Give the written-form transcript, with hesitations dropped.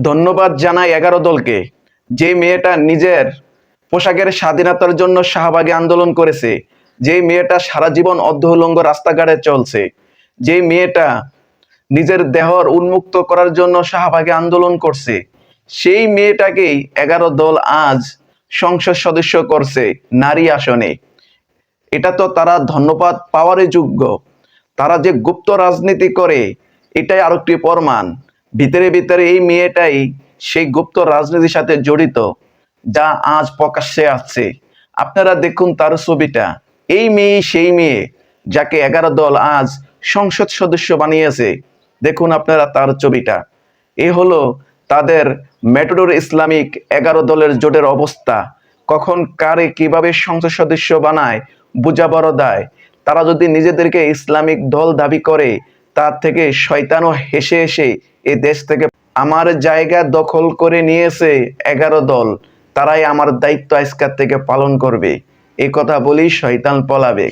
ধন্যবাদ জানাই 11 দলকে, যে মেয়েটা নিজের পোশাকের স্বাধীনতার জন্য শাহবাগে আন্দোলন করেছে, যে মেয়েটা সারা জীবন অর্ধউলঙ্গ রাস্তাঘাটে চলছে, যে মেয়েটা নিজের দেহর উন্মুক্ত করার জন্য শাহবাগে আন্দোলন করছে, সেই মেয়েটাকেই 11 দল আজ সংসদ সদস্য করছে নারী আসনে। এটা তো তারা ধন্যবাদ পাওয়ারই যোগ্য। তারা যে গুপ্ত রাজনীতি করে এটাই আরেকটি প্রমাণ। ভিতরে ভিতরে এই মেয়েটাই সেই গুপ্ত রাজনীতির সাথে জড়িত, যা আজ প্রকাশ্যে আসছে। আপনারা দেখুন তার ছবিটা। এই মেয়ে সেই মেয়ে যাকে 11 দল আজ সংসদ সদস্য বানিয়েছে। দেখুন আপনারা তার ছবিটা। এ হলো তাদের মেট্রোর ইসলামিক 11 দলের জোটের অবস্থা। কখন কারে কিভাবে সংসদ সদস্য বানায় বোঝা বড় দায়। তারা যদি নিজেদেরকে ইসলামিক দল দাবি করে, তার থেকে শয়তানও হেসে হেসে এ দেশ থেকে আমার জায়গা দখল করে নিয়েছে 11 দল, তারাই আমার দায়িত্ব আজকের থেকে পালন করবে। এই কথা বলেই শয়তান পলাবে।